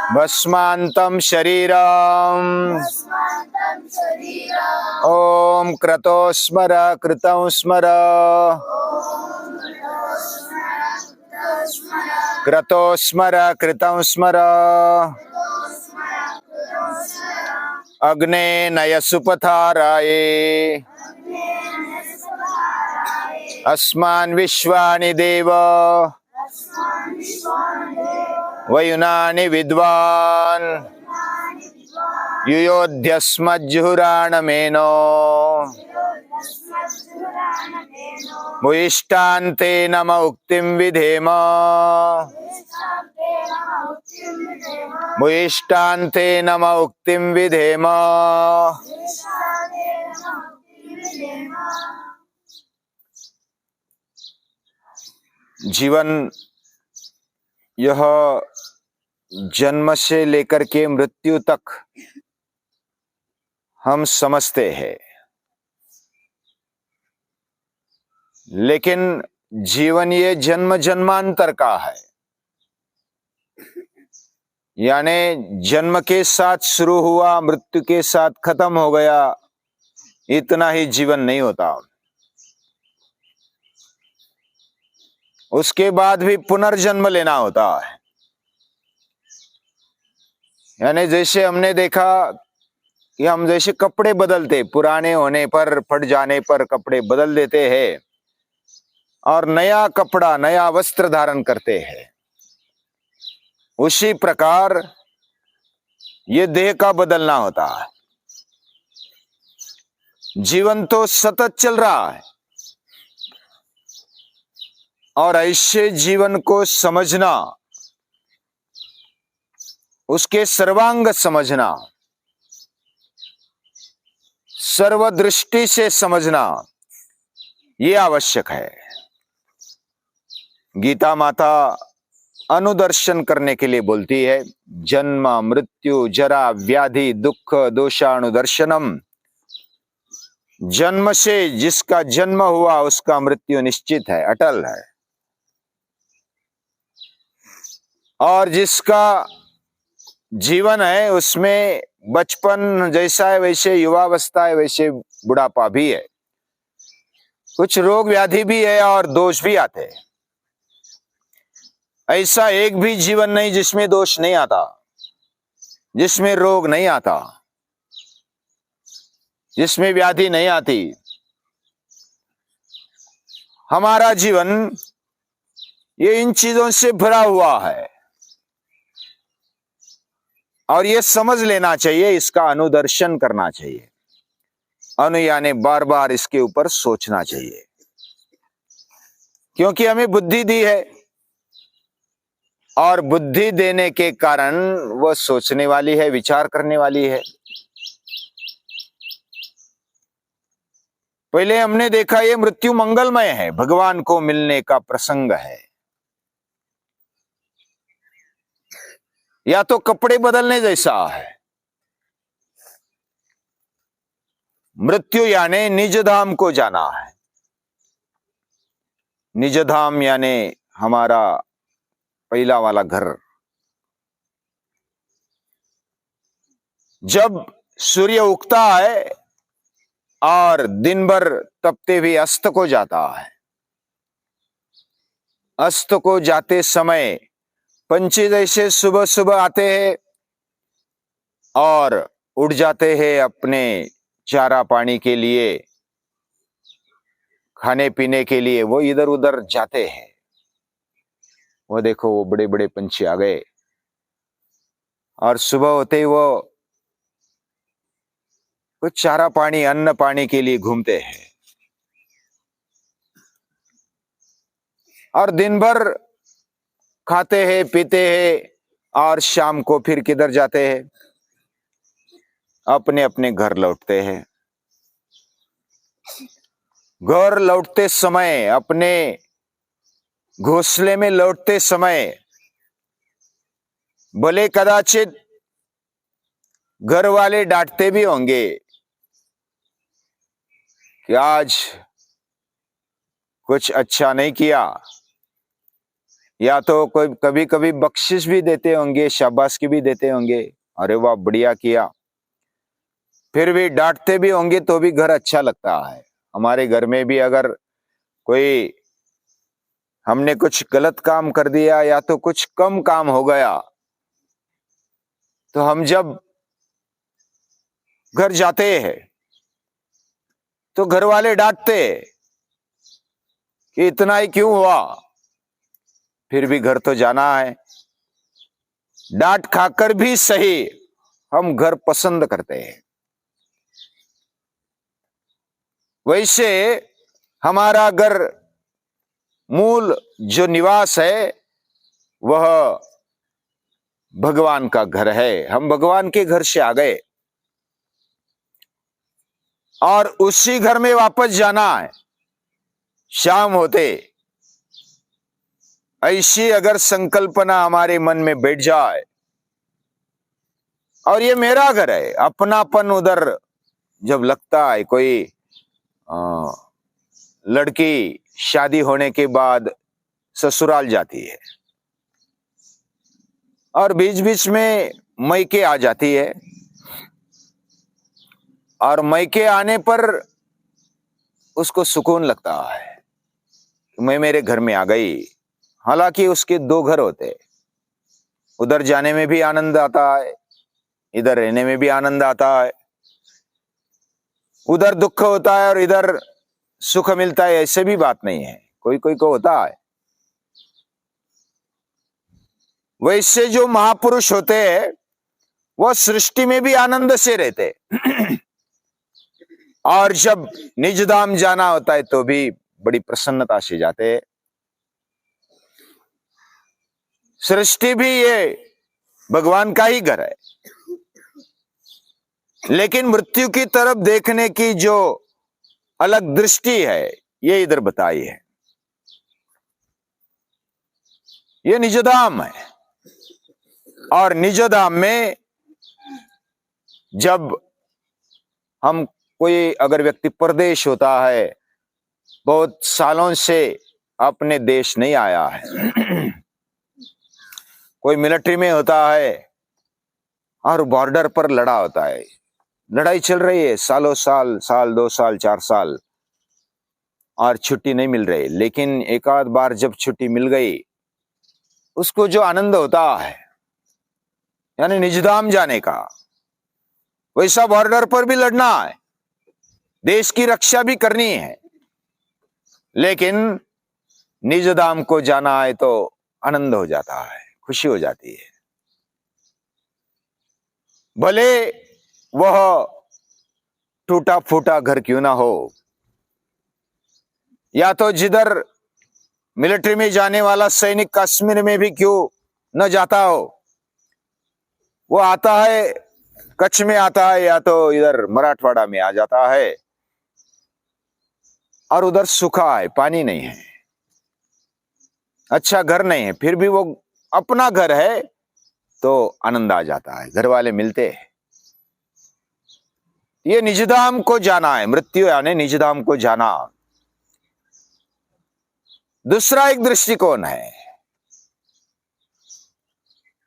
भस्मान्तं शरीरम् ॐ क्रतो स्मर कृतं स्मर क्रतो स्मर कृतं स्मर अग्ने नय सुपथाराये अस्मान् विश्वानि देव वयुनानि विद्वान् युयोध्यस्मज्जुहुराणमेनो मुयिष्टान्ते नम उक्तिं विधेम मुयिष्टान्ते नम उक्तिं विधेम। जीवन यह जन्म से लेकर के मृत्यु तक हम समझते हैं, लेकिन जीवन ये जन्म जन्मांतर का है। यानी जन्म के साथ शुरू हुआ, मृत्यु के साथ खत्म हो गया, इतना ही जीवन नहीं होता। उसके बाद भी पुनर्जन्म लेना होता है। यानी जैसे हमने देखा कि हम जैसे कपड़े बदलते, पुराने होने पर, फट जाने पर कपड़े बदल देते हैं और नया कपड़ा, नया वस्त्र धारण करते हैं, उसी प्रकार ये देह का बदलना होता है। जीवन तो सतत चल रहा है और ऐसे जीवन को समझना, उसके सर्वांग समझना, सर्वदृष्टि से समझना, ये आवश्यक है। गीता माता अनुदर्शन करने के लिए बोलती है, जन्म मृत्यु जरा व्याधि दुख दोषानुदर्शनम। जन्म से जिसका जन्म हुआ उसका मृत्यु निश्चित है, अटल है, और जिसका जीवन है उसमें बचपन जैसा है वैसे युवावस्था है, वैसे बुढ़ापा भी है, कुछ रोग व्याधि भी है और दोष भी आते हैं। ऐसा एक भी जीवन नहीं जिसमें दोष नहीं आता, जिसमें रोग नहीं आता, जिसमें व्याधि नहीं आती। हमारा जीवन ये इन चीजों से भरा हुआ है और ये समझ लेना चाहिए, इसका अनुदर्शन करना चाहिए। अनु यानी बार बार इसके ऊपर सोचना चाहिए, क्योंकि हमें बुद्धि दी है और बुद्धि देने के कारण वह सोचने वाली है, विचार करने वाली है। पहले हमने देखा ये मृत्यु मंगलमय है, भगवान को मिलने का प्रसंग है, या तो कपड़े बदलने जैसा है। मृत्यु यानी निज धाम को जाना है। निज धाम यानी हमारा पहला वाला घर। जब सूर्य उगता है और दिन भर तपते हुए अस्त को जाता है, अस्त को जाते समय पंछी जैसे सुबह सुबह आते हैं और उड़ जाते हैं अपने चारा पानी के लिए, खाने पीने के लिए, वो इधर उधर जाते हैं। वो देखो वो बड़े बड़े पंछी आ गए और सुबह होते ही वो कुछ चारा पानी, अन्न पानी के लिए घूमते हैं और दिन भर खाते हैं पीते हैं और शाम को फिर किधर जाते हैं, अपने अपने घर लौटते हैं। घर लौटते समय, अपने घोंसले में लौटते समय भले कदाचित घर वाले डांटते भी होंगे कि आज कुछ अच्छा नहीं किया, या तो कोई कभी कभी बख्शिश भी देते होंगे, शाबाशी भी देते होंगे, अरे वाह बढ़िया किया। फिर भी डांटते भी होंगे तो भी घर अच्छा लगता है। हमारे घर में भी अगर कोई हमने कुछ गलत काम कर दिया या तो कुछ कम काम हो गया, तो हम जब घर जाते हैं तो घर वाले डांटते हैं कि इतना ही क्यों हुआ। फिर भी घर तो जाना है, डांट खाकर भी सही हम घर पसंद करते हैं। वैसे हमारा घर, मूल जो निवास है वह भगवान का घर है। हम भगवान के घर से आ गए और उसी घर में वापस जाना है शाम होते। ऐसी अगर संकल्पना हमारे मन में बैठ जाए और ये मेरा घर है, अपनापन उधर जब लगता है, कोई लड़की शादी होने के बाद ससुराल जाती है और बीच बीच में मैके आ जाती है, और मैके आने पर उसको सुकून लगता है मैं मेरे घर में आ गई। हालांकि उसके दो घर होते, उधर जाने में भी आनंद आता है, इधर रहने में भी आनंद आता है। उधर दुख होता है और इधर सुख मिलता है, ऐसे भी बात नहीं है, कोई कोई को होता है। वैसे जो महापुरुष होते हैं वो सृष्टि में भी आनंद से रहते और जब निज धाम जाना होता है तो भी बड़ी प्रसन्नता से जाते हैं। सृष्टि भी ये भगवान का ही घर है, लेकिन मृत्यु की तरफ देखने की जो अलग दृष्टि है ये इधर बताई है। ये निजधाम है और निजधाम में जब हम, कोई अगर व्यक्ति परदेश होता है, बहुत सालों से अपने देश नहीं आया है, कोई मिलिट्री में होता है और बॉर्डर पर लड़ा होता है, लड़ाई चल रही है सालों साल, साल 2 साल 4 साल, और छुट्टी नहीं मिल रही, लेकिन एक आध बार जब छुट्टी मिल गई उसको जो आनंद होता है, यानी निजधाम जाने का, वैसा बॉर्डर पर भी लड़ना है, देश की रक्षा भी करनी है, लेकिन निजधाम को जाना है तो आनंद हो जाता है, खुशी हो जाती है। भले वह टूटा फूटा घर क्यों ना हो, या तो जिधर मिलिट्री में जाने वाला सैनिक कश्मीर में भी क्यों न जाता हो, वो आता है कच्छ में आता है या तो इधर मराठवाड़ा में आ जाता है, और उधर सूखा है, पानी नहीं है, अच्छा घर नहीं है, फिर भी वो अपना घर है तो आनंद आ जाता है, घर वाले मिलते हैं। ये निजधाम को जाना है, मृत्यु यानी निजधाम को जाना। दूसरा एक दृष्टिकोण है,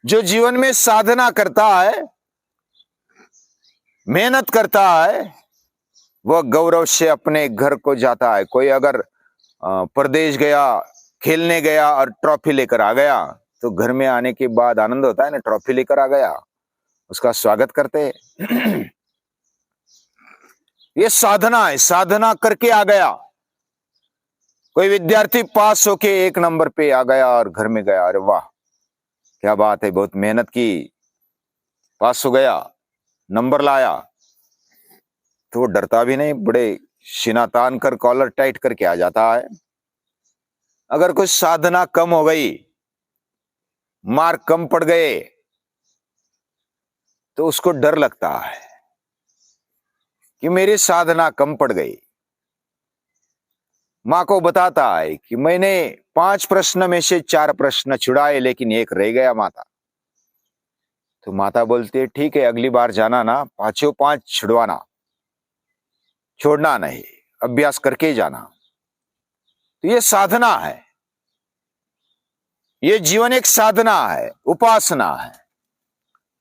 जो जीवन में साधना करता है, मेहनत करता है, वह गौरव से अपने घर को जाता है। कोई अगर प्रदेश गया, खेलने गया और ट्रॉफी लेकर आ गया, तो घर में आने के बाद आनंद होता है ना, ट्रॉफी लेकर आ गया, उसका स्वागत करते हैं। ये साधना है, साधना करके आ गया। कोई विद्यार्थी पास होके 1 नंबर पे आ गया और घर में गया, अरे वाह क्या बात है, बहुत मेहनत की, पास हो गया, नंबर लाया, तो वो डरता भी नहीं, बड़े सीना तान कर कॉलर टाइट करके आ जाता है। अगर कुछ साधना कम हो गई, मार्क कम पड़ गए, तो उसको डर लगता है कि मेरी साधना कम पड़ गई। मां को बताता है कि मैंने 5 प्रश्न में से 4 प्रश्न छुड़ाए लेकिन एक रह गया माता। तो माता बोलती है ठीक है, अगली बार जाना ना, 5 छुड़वाना, छोड़ना नहीं, अभ्यास करके जाना। तो ये साधना है। ये जीवन एक साधना है, उपासना है।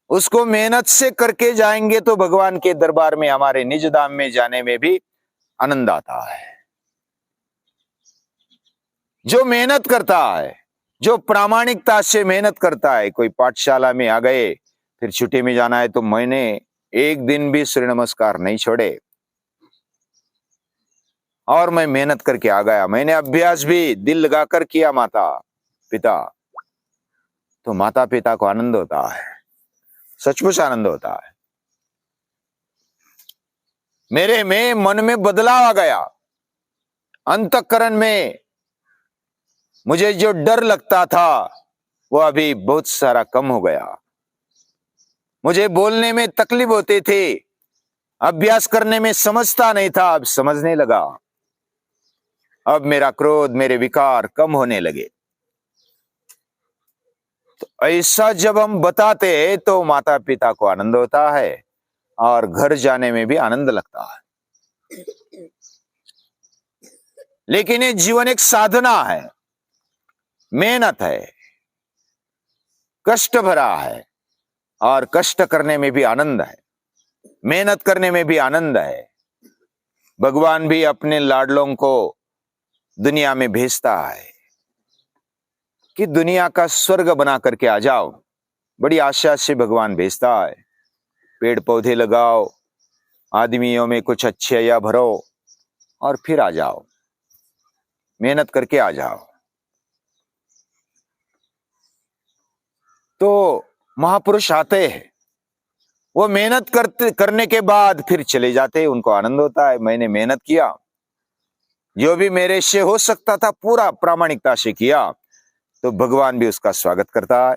उसको मेहनत से करके जाएंगे तो भगवान के दरबार में, हमारे निज धाम में जाने में भी आनंद आता है। जो मेहनत करता है, जो प्रामाणिकता से मेहनत करता है, कोई पाठशाला में आ गए, फिर छुट्टी में जाना है तो मैंने एक दिन भी सूर्य नमस्कार नहीं छोड़े और मैं मेहनत करके आ गया, मैंने अभ्यास भी दिल लगाकर किया माता पिता, तो माता पिता को आनंद होता है, सचमुच आनंद होता है। मेरे में मन में बदलाव आ गया, अंतःकरण में मुझे जो डर लगता था वो अभी बहुत सारा कम हो गया। मुझे बोलने में तकलीफ होती थी, अभ्यास करने में समझता नहीं था, अब समझने लगा। अब मेरा क्रोध, मेरे विकार कम होने लगे। तो ऐसा जब हम बताते हैं तो माता पिता को आनंद होता है और घर जाने में भी आनंद लगता है। लेकिन ये जीवन एक साधना है, मेहनत है, कष्ट भरा है और कष्ट करने में भी आनंद है, मेहनत करने में भी आनंद है। भगवान भी अपने लाडलों को दुनिया में भेजता है कि दुनिया का स्वर्ग बना करके आ जाओ, बड़ी आशा से भगवान भेजता है। पेड़ पौधे लगाओ, आदमियों में कुछ अच्छाइयां भरो और फिर आ जाओ, मेहनत करके आ जाओ। तो महापुरुष आते हैं, वो मेहनत करने के बाद फिर चले जाते हैं, उनको आनंद होता है मैंने मेहनत किया, जो भी मेरे से हो सकता था पूरा प्रामाणिकता से किया, तो भगवान भी उसका स्वागत करता है।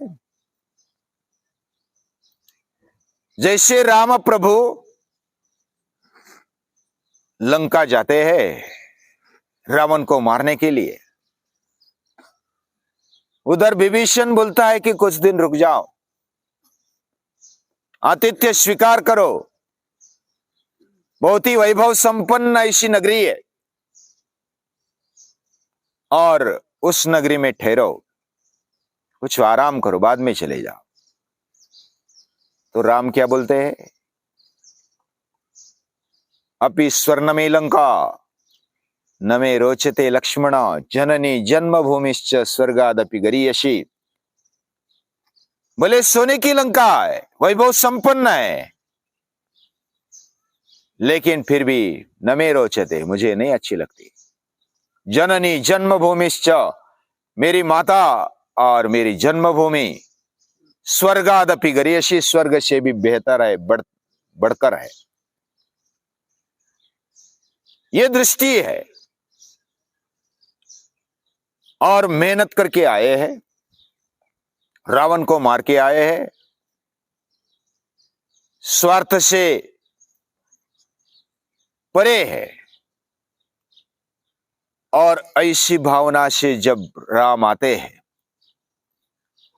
जैसे राम प्रभु लंका जाते हैं रावण को मारने के लिए, उधर विभीषण बोलता है कि कुछ दिन रुक जाओ, आतिथ्य स्वीकार करो, बहुत ही वैभव संपन्न ऐसी नगरी है और उस नगरी में ठहरो, कुछ आराम करो, बाद में चले जाओ। तो राम क्या बोलते हैं, अपि स्वर्णमे लंका न मे रोचते लक्ष्मण, जननी जन्मभूमिश्च स्वर्गादपि गरीयसी। बोले सोने की लंका है, वैभव संपन्न है, लेकिन फिर भी न मे रोचते, मुझे नहीं अच्छी लगती। जननी जन्मभूमिश्च, मेरी माता और मेरी जन्मभूमि, स्वर्गादपि गरीयसी, स्वर्ग से भी बेहतर है, बढ़कर है। ये दृष्टि है और मेहनत करके आए हैं, रावण को मार के आए हैं, स्वार्थ से परे है। और ऐसी भावना से जब राम आते हैं,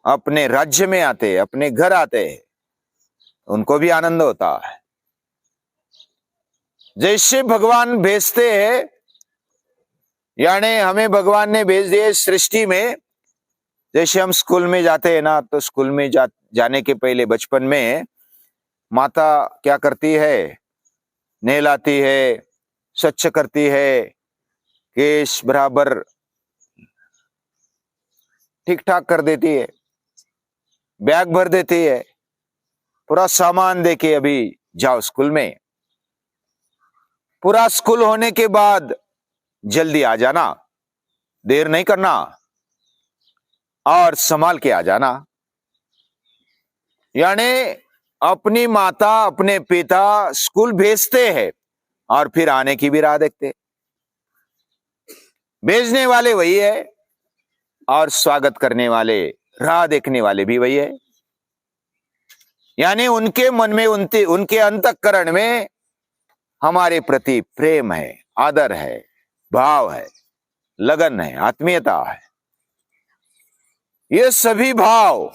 अपने राज्य में आते हैं, अपने घर आते हैं, उनको भी आनंद होता है। जैसे भगवान भेजते हैं, यानी हमें भगवान ने भेज दिए सृष्टि में। जैसे हम स्कूल में जाते हैं ना, तो स्कूल में जाने के पहले बचपन में माता क्या करती है, नहलाती है, स्वच्छ करती है, केश बराबर ठीक ठाक कर देती है, बैग भर देती है, पूरा सामान देके अभी जाओ स्कूल में। पूरा स्कूल होने के बाद जल्दी आ जाना, देर नहीं करना और संभाल के आ जाना। यानी अपनी माता अपने पिता स्कूल भेजते हैं और फिर आने की भी राह देखते। भेजने वाले वही है और स्वागत करने वाले, राह देखने वाले भी वही है। यानी उनके मन में, उनके अंतःकरण में हमारे प्रति प्रेम है, आदर है, भाव है, लगन है, आत्मीयता है। ये सभी भाव,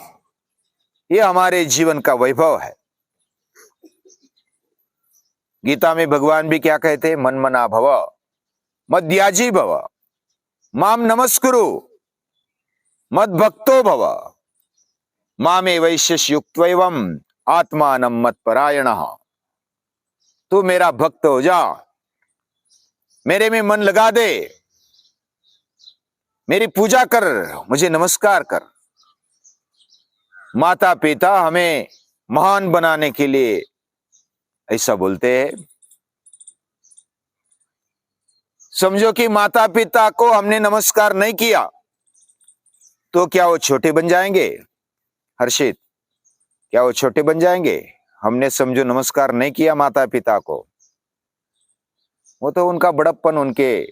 ये हमारे जीवन का वैभव है। गीता में भगवान भी क्या कहते हैं, मन मना भव, मद्याजी भव, माम नमस्कुरु, मद भक्तो भव मामे वैश्य युक्त्वैवम आत्मानं मत परायणः। तू मेरा भक्त हो जा, मेरे में मन लगा दे, मेरी पूजा कर, मुझे नमस्कार कर। माता पिता हमें महान बनाने के लिए ऐसा बोलते हैं। समझो कि माता पिता को हमने नमस्कार नहीं किया तो क्या वो छोटे बन जाएंगे? हर्षित, क्या वो छोटे बन जाएंगे? हमने समझो नमस्कार नहीं किया माता पिता को, वो तो उनका बड़प्पन, उनके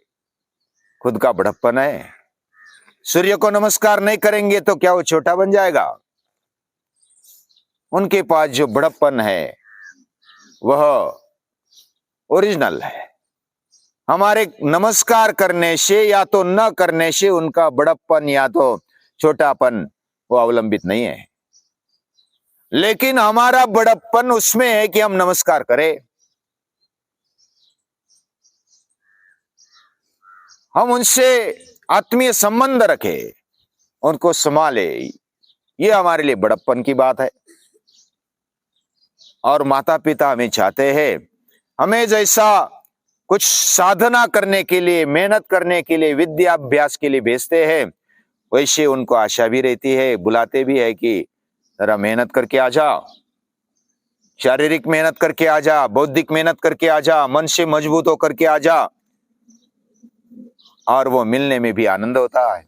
खुद का बड़प्पन है। सूर्य को नमस्कार नहीं करेंगे तो क्या वो छोटा बन जाएगा? उनके पास जो बड़प्पन है वह ओरिजिनल है। हमारे नमस्कार करने से या तो न करने से उनका बड़प्पन या तो छोटापन वो अवलंबित नहीं है, लेकिन हमारा बड़प्पन उसमें है कि हम नमस्कार करें, हम उनसे आत्मीय संबंध रखें, उनको संभाले। ये हमारे लिए बड़प्पन की बात है। और माता पिता हमें चाहते हैं, हमें जैसा कुछ साधना करने के लिए, मेहनत करने के लिए, विद्याभ्यास के लिए भेजते हैं, वैसे उनको आशा भी रहती है, बुलाते भी है कि जरा मेहनत करके आ जा, शारीरिक मेहनत करके आ जा, बौद्धिक मेहनत करके आ जा, मन से मजबूत होकर के आ जा। और वो मिलने में भी आनंद होता है।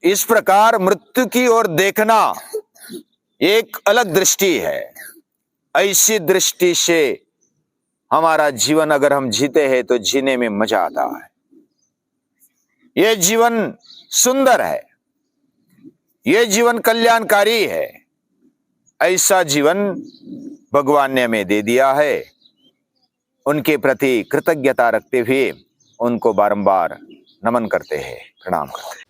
इस प्रकार मृत्यु की ओर देखना एक अलग दृष्टि है। ऐसी दृष्टि से हमारा जीवन अगर हम जीते हैं तो जीने में मजा आता है। ये जीवन सुंदर है, ये जीवन कल्याणकारी है। ऐसा जीवन भगवान ने हमें दे दिया है। उनके प्रति कृतज्ञता रखते हुए उनको बारंबार नमन करते हैं, प्रणाम करते हैं।